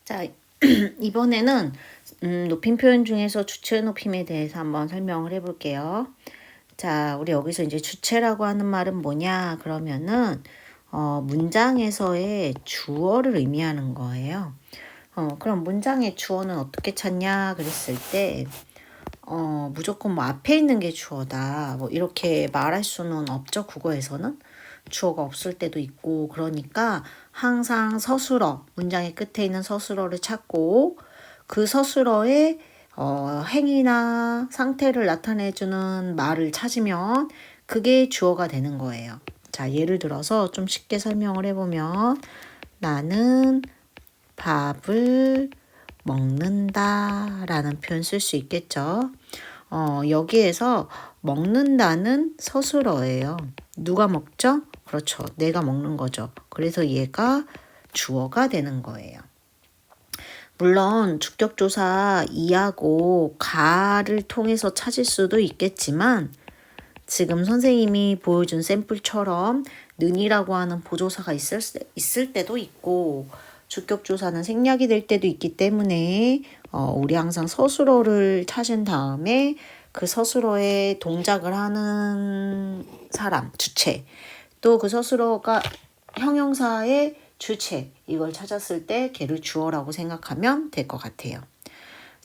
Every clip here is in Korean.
자, 이번에는 높임 표현 중에서 주체 높임에 대해서 한번 설명을 해볼게요. 자, 우리 여기서 이제 주체라고 하는 말은 뭐냐? 그러면은 문장에서의 주어를 의미하는 거예요. 그럼 문장의 주어는 어떻게 찾냐? 그랬을 때 무조건 뭐 앞에 있는 게 주어다. 뭐 이렇게 말할 수는 없죠. 국어에서는. 주어가 없을 때도 있고 그러니까 항상 서술어, 문장의 끝에 있는 서술어를 찾고 그 서술어의 행위나 상태를 나타내주는 말을 찾으면 그게 주어가 되는 거예요. 자, 예를 들어서 좀 쉽게 설명을 해보면 나는 밥을 먹는다 라는 표현 쓸 수 있겠죠. 여기에서 먹는다는 서술어예요. 누가 먹죠? 그렇죠. 내가 먹는 거죠. 그래서 얘가 주어가 되는 거예요. 물론 주격조사 이하고 가를 통해서 찾을 수도 있겠지만 지금 선생님이 보여준 샘플처럼 는이라고 하는 보조사가 있을 때도 있고 주격조사는 생략이 될 때도 있기 때문에 우리 항상 서술어를 찾은 다음에 그 서술어에 동작을 하는 사람, 주체, 또 그 서술어가 형용사의 주체, 이걸 찾았을 때 걔를 주어라고 생각하면 될 것 같아요.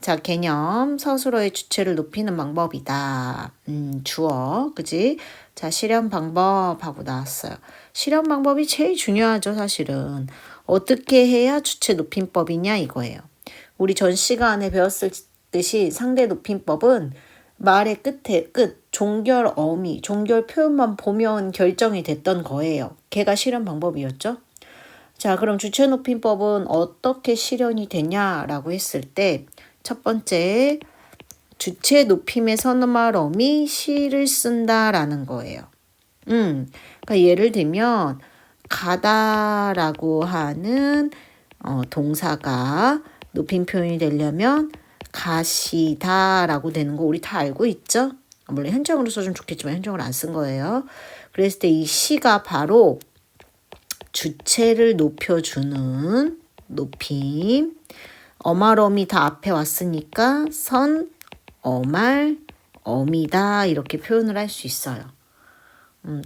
자, 개념, 서술어의 주체를 높이는 방법이다. 주어, 그지? 자, 실현 방법하고 나왔어요. 실현 방법이 제일 중요하죠, 사실은. 어떻게 해야 주체 높임법이냐 이거예요. 우리 전 시간에 배웠듯이 상대 높임법은 말의 끝에 종결 어미, 종결 표현만 보면 결정이 됐던 거예요. 걔가 실현 방법이었죠. 자, 그럼 주체 높임법은 어떻게 실현이 되냐라고 했을 때 첫 번째, 주체 높임의 선어말 어미 시를 쓴다라는 거예요. 그러니까 예를 들면 가다라고 하는 동사가 높임 표현이 되려면 가시다라고 되는 거 우리 다 알고 있죠? 물론 현정으로 써주면 좋겠지만 현정을 안 쓴 거예요. 그랬을 때 이 시가 바로 주체를 높여주는 높임. 어말어미 다 앞에 왔으니까 선, 어말, 어미다 이렇게 표현을 할 수 있어요.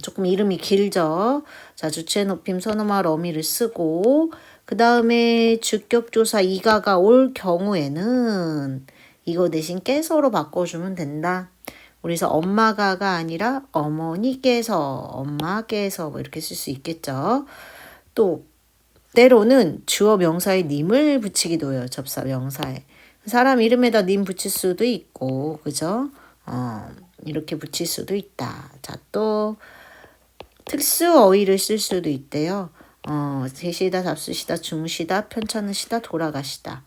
조금 이름이 길죠. 자, 주체 높임 선어말 어미를 쓰고 그 다음에 주격조사 이가가 올 경우에는 이거 대신 깨서로 바꿔주면 된다. 그래서 엄마가가 아니라 어머니께서, 엄마께서 뭐 이렇게 쓸 수 있겠죠. 또 때로는 주어 명사에 님을 붙이기도 해요. 접사 명사에. 사람 이름에다 님 붙일 수도 있고, 그죠? 이렇게 붙일 수도 있다. 자, 또 특수 어휘를 쓸 수도 있대요. 계시다, 잡수시다, 주무시다, 편찮으시다, 돌아가시다.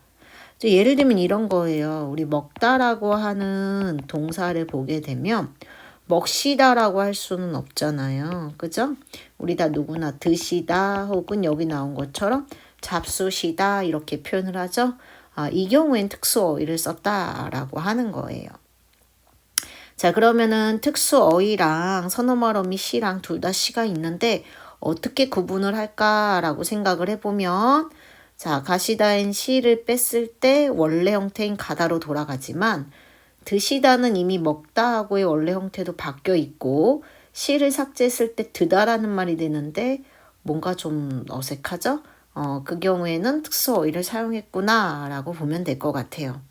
예를 들면 이런 거예요. 우리 먹다라고 하는 동사를 보게 되면 먹시다라고 할 수는 없잖아요. 그죠? 우리 다 누구나 드시다 혹은 여기 나온 것처럼 잡수시다 이렇게 표현을 하죠. 이 경우엔 특수어휘를 썼다라고 하는 거예요. 자, 그러면은 특수어휘랑 선어말어미 시랑 둘 다 시가 있는데 어떻게 구분을 할까라고 생각을 해보면 자, 가시다엔 시를 뺐을 때 원래 형태인 가다로 돌아가지만 드시다는 이미 먹다하고의 원래 형태도 바뀌어 있고 시를 삭제했을 때 드다라는 말이 되는데 뭔가 좀 어색하죠? 그 경우에는 특수어휘를 사용했구나 라고 보면 될 것 같아요.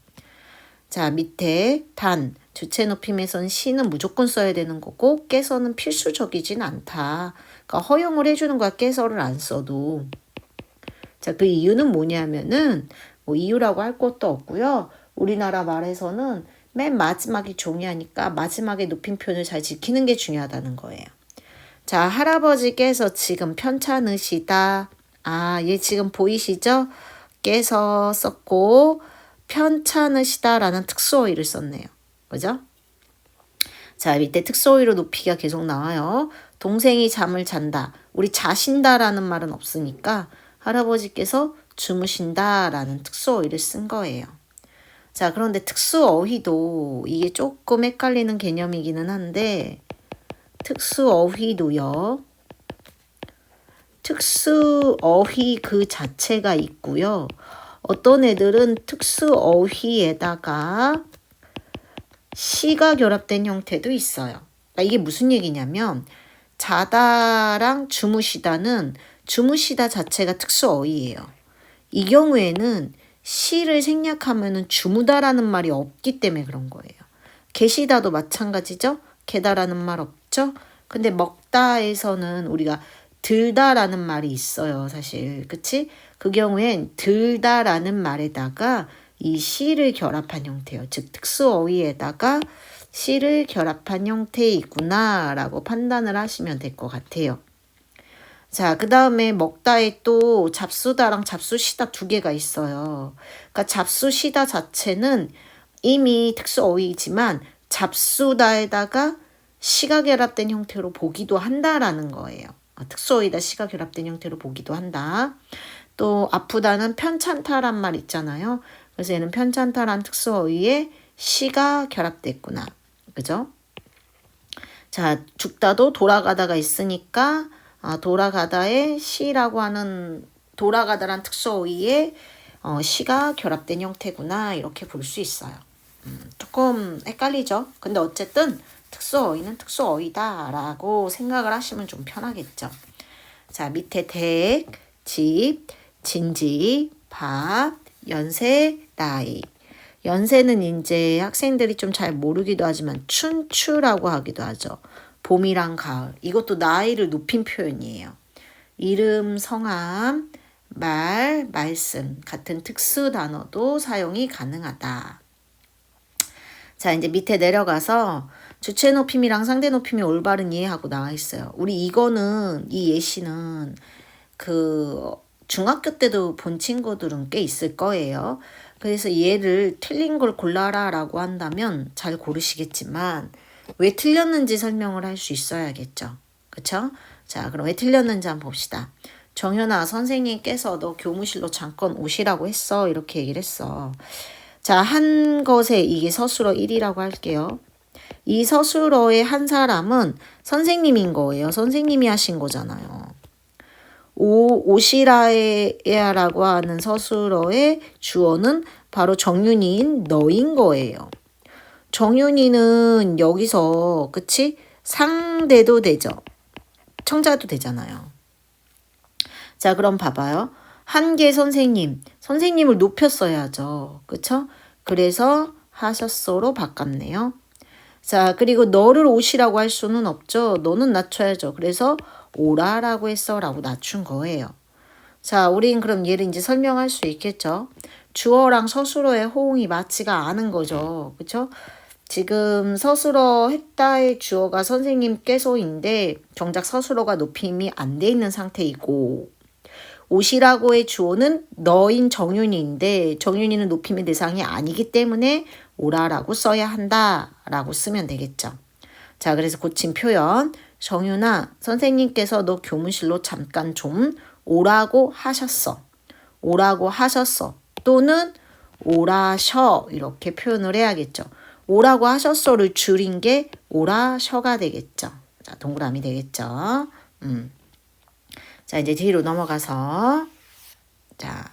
자, 밑에 단, 주체 높임에선 시는 무조건 써야 되는 거고 깨서는 필수적이진 않다. 그러니까 허용을 해주는 거야, 깨서를 안 써도. 자, 그 이유는 뭐냐면은 뭐 이유라고 할 것도 없고요. 우리나라 말에서는 맨 마지막이 종이하니까 마지막에 높임 표현을 잘 지키는 게 중요하다는 거예요. 자, 할아버지께서 지금 편찮으시다. 얘 지금 보이시죠? 깨서 썼고 편찮으시다라는 특수어휘를 썼네요. 그죠? 자, 밑에 특수어휘로 높이가 계속 나와요. 동생이 잠을 잔다. 우리 자신다라는 말은 없으니까 할아버지께서 주무신다라는 특수어휘를 쓴 거예요. 자, 그런데 특수어휘도 이게 조금 헷갈리는 개념이기는 한데 특수어휘도요. 특수어휘 그 자체가 있고요. 어떤 애들은 특수 어휘에다가 시가 결합된 형태도 있어요. 그러니까 이게 무슨 얘기냐면 자다랑 주무시다는 주무시다 자체가 특수 어휘예요. 이 경우에는 시를 생략하면은 주무다라는 말이 없기 때문에 그런 거예요. 계시다도 마찬가지죠. 게다라는 말 없죠. 근데 먹다에서는 우리가 들다라는 말이 있어요. 사실 그치? 그 경우엔 들다라는 말에다가 이 시를 결합한 형태예요. 즉 특수 어휘에다가 시를 결합한 형태이구나 라고 판단을 하시면 될 것 같아요. 자, 그 다음에 먹다에 또 잡수다랑 잡수시다 두 개가 있어요. 그러니까 잡수시다 자체는 이미 특수 어휘이지만 잡수다에다가 시가 결합된 형태로 보기도 한다라는 거예요. 특수 어휘다 시가 결합된 형태로 보기도 한다. 또 아프다는 편찮다란 말 있잖아요. 그래서 얘는 편찮다란 특수 어휘에 시가 결합됐구나. 그죠? 자, 죽다도 돌아가다가 있으니까 돌아가다에 시라고 하는 돌아가다란 특수 어휘에 시가 결합된 형태구나 이렇게 볼 수 있어요. 조금 헷갈리죠? 근데 어쨌든 특수 어휘는 특수 어휘다라고 생각을 하시면 좀 편하겠죠. 자, 밑에 댁, 집, 진지, 밥, 연세, 나이. 연세는 이제 학생들이 좀 잘 모르기도 하지만 춘추라고 하기도 하죠. 봄이랑 가을. 이것도 나이를 높인 표현이에요. 이름, 성함, 말, 말씀 같은 특수 단어도 사용이 가능하다. 자, 이제 밑에 내려가서 주체 높임이랑 상대 높임이 올바른 이해하고 나와 있어요. 우리 이거는 이 예시는 그 중학교 때도 본 친구들은 꽤 있을 거예요. 그래서 얘를 틀린 걸 골라라 라고 한다면 잘 고르시겠지만 왜 틀렸는지 설명을 할 수 있어야겠죠. 그쵸? 자, 그럼 왜 틀렸는지 한번 봅시다. 정현아, 선생님께서 너 교무실로 잠깐 오시라고 했어. 이렇게 얘기를 했어. 자, 한 것에 이게 서술어 1이라고 할게요. 이 서술어의 한 사람은 선생님인 거예요. 선생님이 하신 거잖아요. 오시라에야라고 하는 서술어의 주어는 바로 정윤이인 너인 거예요. 정윤이는 여기서 그치? 상대도 되죠. 청자도 되잖아요. 자, 그럼 봐봐요. 한계 선생님. 선생님을 높였어야죠. 그쵸? 그래서 하셨어로 바꿨네요. 자, 그리고 너를 오시라고 할 수는 없죠. 너는 낮춰야죠. 그래서 오라라고 했어 라고 낮춘 거예요. 자, 우린 그럼 얘를 이제 설명할 수 있겠죠. 주어랑 서술어의 호응이 맞지가 않은 거죠. 그쵸? 지금 서술어 했다의 주어가 선생님께서인데 정작 서술어가 높임이 안 돼 있는 상태이고 오시라고의 주어는 너인 정윤이인데 정윤이는 높임의 대상이 아니기 때문에 오라라고 써야 한다라고 쓰면 되겠죠. 자, 그래서 고친 표현. 정윤아, 선생님께서 너 교무실로 잠깐 좀 오라고 하셨어. 오라고 하셨어. 또는 오라셔 이렇게 표현을 해야겠죠. 오라고 하셨어를 줄인 게 오라셔가 되겠죠. 자, 동그라미 되겠죠. 자, 이제 뒤로 넘어가서 자,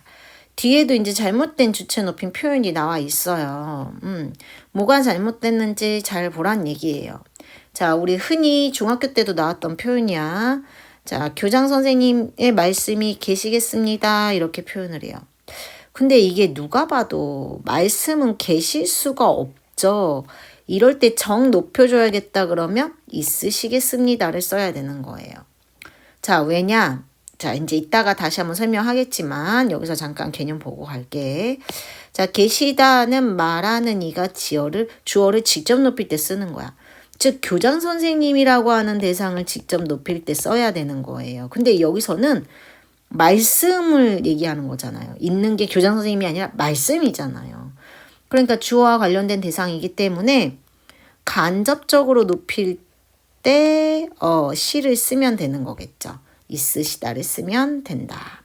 뒤에도 이제 잘못된 주체 높임 표현이 나와 있어요. 뭐가 잘못됐는지 잘 보란 얘기예요. 자, 우리 흔히 중학교 때도 나왔던 표현이야. 자, 교장 선생님의 말씀이 계시겠습니다. 이렇게 표현을 해요. 근데 이게 누가 봐도 말씀은 계실 수가 없죠. 이럴 때 정 높여줘야겠다 그러면 있으시겠습니다를 써야 되는 거예요. 자, 왜냐? 자, 이제 이따가 다시 한번 설명하겠지만 여기서 잠깐 개념 보고 갈게. 자, 계시다는 말하는 이가 주어를 직접 높일 때 쓰는 거야. 즉 교장 선생님이라고 하는 대상을 직접 높일 때 써야 되는 거예요. 근데 여기서는 말씀을 얘기하는 거잖아요. 있는 게 교장 선생님이 아니라 말씀이잖아요. 그러니까 주어와 관련된 대상이기 때문에 간접적으로 높일 때 시를 쓰면 되는 거겠죠. 있으시다를 쓰면 된다.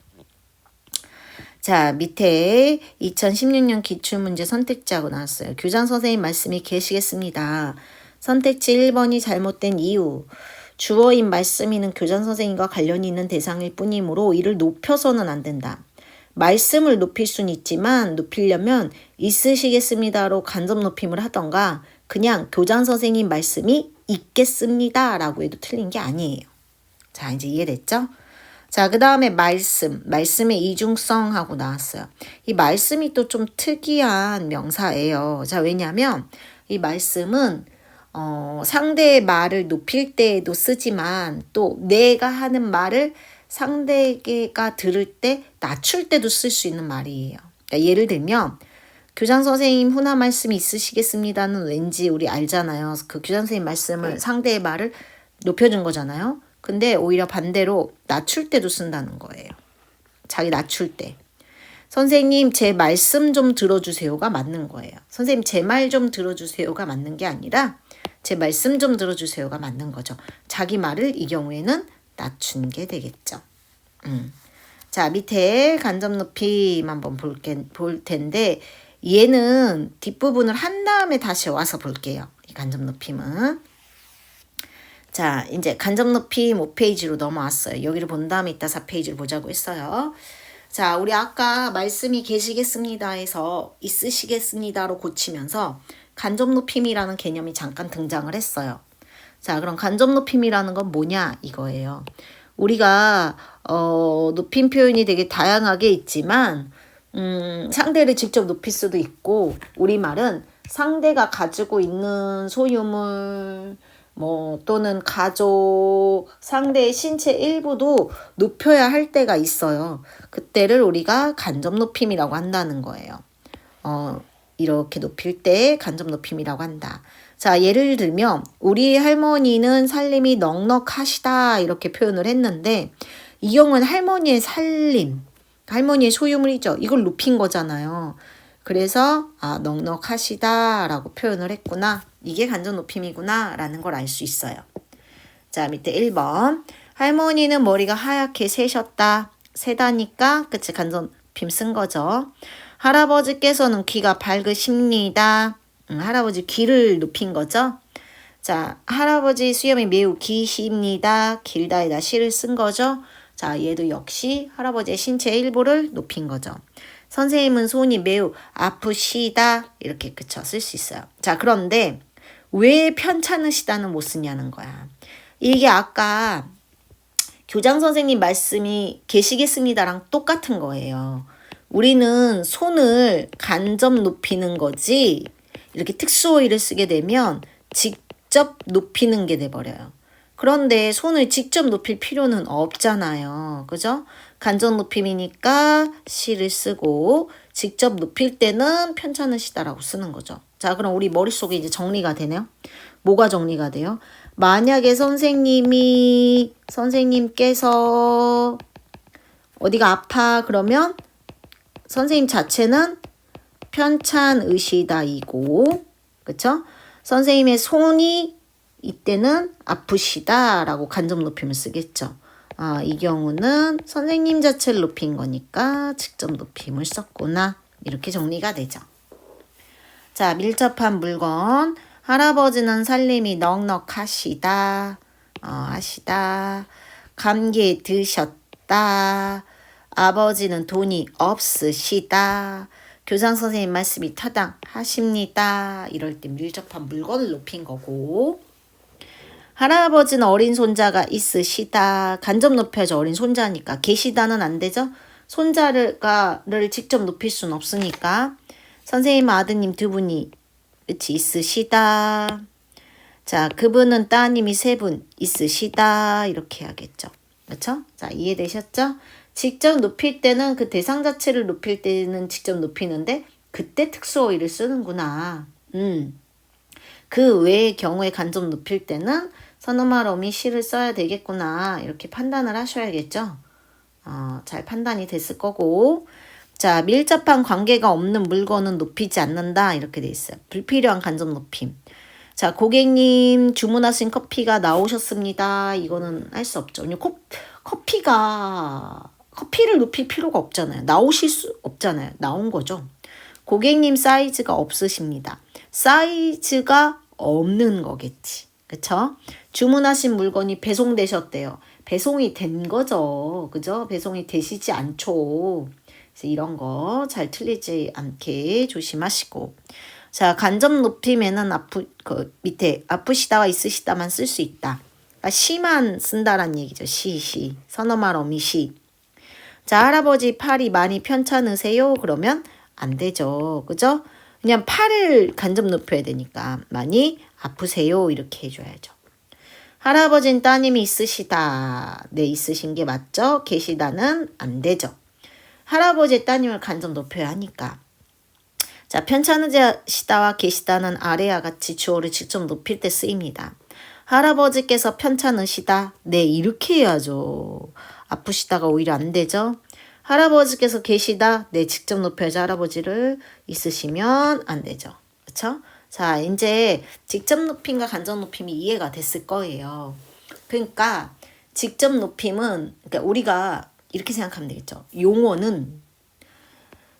자, 밑에 2016년 기출문제 선택지하고 나왔어요. 교장 선생님 말씀이 계시겠습니다. 선택지 1번이 잘못된 이유. 주어인 말씀이는 교장 선생님과 관련이 있는 대상일 뿐이므로 이를 높여서는 안 된다. 말씀을 높일 수는 있지만 높이려면 있으시겠습니다로 간접 높임을 하던가 그냥 교장 선생님 말씀이 있겠습니다 라고 해도 틀린 게 아니에요. 자, 이제 이해됐죠? 자, 그 다음에 말씀의 이중성하고 나왔어요. 이 말씀이 또 좀 특이한 명사예요. 자, 왜냐면 이 말씀은 상대의 말을 높일 때에도 쓰지만 또 내가 하는 말을 상대가 들을 때 낮출 때도 쓸 수 있는 말이에요. 그러니까 예를 들면 교장 선생님 훈화 말씀이 있으시겠습니다는 왠지 우리 알잖아요. 그 교장 선생님 말씀을 상대의 말을 높여준 거잖아요. 근데 오히려 반대로 낮출 때도 쓴다는 거예요. 자기 낮출 때. 선생님 제 말씀 좀 들어주세요가 맞는 거예요. 선생님 제 말 좀 들어주세요가 맞는 게 아니라 제 말씀 좀 들어주세요가 맞는 거죠. 자기 말을 이 경우에는 낮춘 게 되겠죠. 자, 밑에 간접 높임 한번 볼 텐데 얘는 뒷부분을 한 다음에 다시 와서 볼게요. 이 간접 높임은. 자, 이제 간접 높임 5페이지로 넘어왔어요. 여기를 본 다음에 이따 4페이지를 보자고 했어요. 자, 우리 아까 말씀이 계시겠습니다 해서 있으시겠습니다로 고치면서 간접 높임이라는 개념이 잠깐 등장을 했어요. 자, 그럼 간접 높임이라는 건 뭐냐 이거예요. 우리가 높임 표현이 되게 다양하게 있지만 상대를 직접 높일 수도 있고 우리말은 상대가 가지고 있는 소유물 또는 가족, 상대의 신체 일부도 높여야 할 때가 있어요. 그때를 우리가 간접 높임이라고 한다는 거예요. 이렇게 높일 때 간접 높임이라고 한다. 자, 예를 들면 우리 할머니는 살림이 넉넉하시다 이렇게 표현을 했는데 이 경우는 할머니의 살림, 할머니의 소유물이죠. 이걸 높인 거잖아요. 그래서 넉넉하시다라고 표현을 했구나. 이게 간접 높임이구나 라는 걸 알 수 있어요. 자, 밑에 1번. 할머니는 머리가 하얗게 새셨다. 새다니까 그치 간접 높임 쓴 거죠. 할아버지께서는 귀가 밝으십니다. 할아버지 귀를 높인 거죠. 자, 할아버지 수염이 매우 기십니다. 길다에다 시를 쓴 거죠. 자, 얘도 역시 할아버지의 신체 일부를 높인 거죠. 선생님은 손이 매우 아프시다. 이렇게 그쵸 쓸 수 있어요. 자, 그런데 왜 편찮으시다는 못 쓰냐는 거야. 이게 아까 교장 선생님 말씀이 계시겠습니다랑 똑같은 거예요. 우리는 손을 간접 높이는 거지 이렇게 특수어휘를 쓰게 되면 직접 높이는 게 돼버려요. 그런데 손을 직접 높일 필요는 없잖아요. 그죠? 간접 높임이니까 시를 쓰고 직접 높일 때는 편찮으시다라고 쓰는 거죠. 자, 그럼 우리 머릿속에 이제 정리가 되네요. 뭐가 정리가 돼요? 만약에 선생님께서 어디가 아파 그러면 선생님 자체는 편찮으시다이고 그쵸? 선생님의 손이 이때는 아프시다라고 간접 높임을 쓰겠죠. 이 경우는 선생님 자체를 높인 거니까 직접 높임을 썼구나. 이렇게 정리가 되죠. 자, 밀접한 물건. 할아버지는 살림이 넉넉하시다. 하시다. 감기에 드셨다. 아버지는 돈이 없으시다. 교장 선생님 말씀이 타당하십니다. 이럴 때 밀접한 물건을 높인 거고 할아버지는 어린 손자가 있으시다. 간접 높여야죠. 어린 손자니까. 계시다는 안 되죠. 손자를 직접 높일 수는 없으니까 선생님 아드님 두 분이 그치 있으시다. 자, 그분은 따님이 세 분 있으시다. 이렇게 해야겠죠. 그렇죠? 자, 이해되셨죠? 직접 높일 때는 그 대상 자체를 높일 때는 직접 높이는데 그때 특수어휘를 쓰는구나. 그 외의 경우에 간접 높일 때는 선음할 어미 시를 써야 되겠구나. 이렇게 판단을 하셔야겠죠. 잘 판단이 됐을 거고. 자, 밀접한 관계가 없는 물건은 높이지 않는다. 이렇게 돼 있어요. 불필요한 간접 높임. 자, 고객님 주문하신 커피가 나오셨습니다. 이거는 할 수 없죠. 커피를 높일 필요가 없잖아요. 나오실 수 없잖아요. 나온 거죠. 고객님 사이즈가 없으십니다. 사이즈가 없는 거겠지. 그쵸? 주문하신 물건이 배송되셨대요. 배송이 된 거죠. 그죠? 배송이 되시지 않죠. 그래서 이런 거 잘 틀리지 않게 조심하시고. 자, 간접 높임에는 밑에 아프시다와 있으시다만 쓸 수 있다. 그러니까 시만 쓴다란 얘기죠. 시. 선어말 어미 시. 자, 할아버지 팔이 많이 편찮으세요? 그러면 안 되죠. 그죠? 그냥 팔을 간접 높여야 되니까 많이 아프세요? 이렇게 해줘야죠. 할아버진 따님이 있으시다. 네, 있으신 게 맞죠? 계시다는 안 되죠. 할아버지의 따님을 간접 높여야 하니까. 자, 편찮으시다와 계시다는 아래와 같이 주어를 직접 높일 때 쓰입니다. 할아버지께서 편찮으시다. 네, 이렇게 해야죠. 아프시다가 오히려 안 되죠. 할아버지께서 계시다. 네, 직접 높여야죠. 할아버지를. 있으시면 안 되죠. 그렇죠? 자, 이제 직접 높임과 간접 높임이 이해가 됐을 거예요. 그러니까 직접 높임은 그러니까 우리가 이렇게 생각하면 되겠죠. 용어는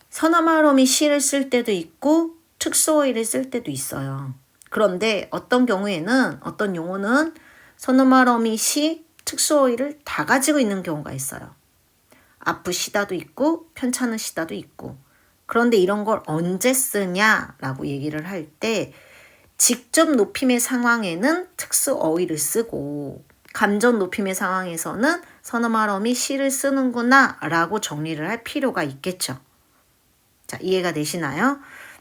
선어말어미 시를 쓸 때도 있고 특수어휘를 쓸 때도 있어요. 그런데 어떤 경우에는 어떤 용어는 선어말어미 시, 특수어휘를 다 가지고 있는 경우가 있어요. 아프시다도 있고 편찮으시다도 있고. 그런데 이런 걸 언제 쓰냐라고 얘기를 할 때 직접 높임의 상황에는 특수어휘를 쓰고 간접 높임의 상황에서는 선어말어미 시를 쓰는구나 라고 정리를 할 필요가 있겠죠. 자, 이해가 되시나요?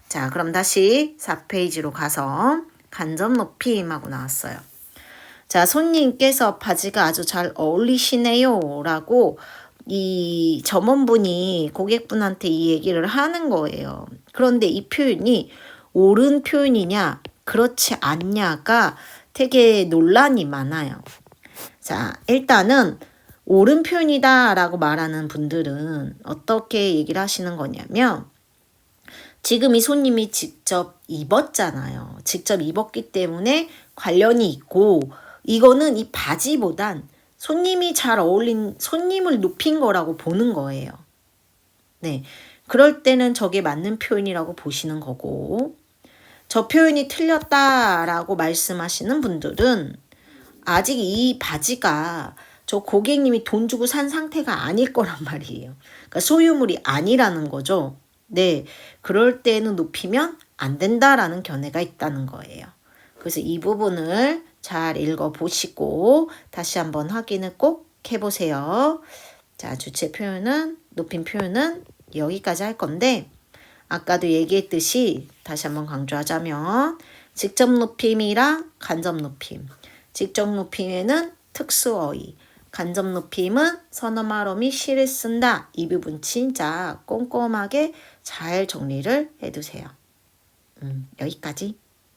자, 그럼 다시 4페이지로 가서 간접 높임하고 나왔어요. 자, 손님께서 바지가 아주 잘 어울리시네요 라고 이 점원분이 고객분한테 이 얘기를 하는 거예요. 그런데 이 표현이 옳은 표현이냐 그렇지 않냐가 되게 논란이 많아요. 자, 일단은 옳은 표현이다 라고 말하는 분들은 어떻게 얘기를 하시는 거냐면 지금 이 손님이 직접 입었잖아요. 직접 입었기 때문에 관련이 있고 이거는 이 바지보단 손님이 잘 어울린 손님을 높인 거라고 보는 거예요. 네, 그럴 때는 저게 맞는 표현이라고 보시는 거고 저 표현이 틀렸다라고 말씀하시는 분들은 아직 이 바지가 저 고객님이 돈 주고 산 상태가 아닐 거란 말이에요. 그러니까 소유물이 아니라는 거죠. 네, 그럴 때는 높이면 안 된다라는 견해가 있다는 거예요. 그래서 이 부분을 잘 읽어보시고 다시 한번 확인을 꼭 해보세요. 자, 주체 표현은 높임 표현은 여기까지 할 건데 아까도 얘기했듯이 다시 한번 강조하자면 직접 높임이랑 간접 높임. 직접 높임에는 특수어휘, 간접 높임은 선어말어미 시를 쓴다. 이 부분 진짜 꼼꼼하게 잘 정리를 해두세요. 여기까지.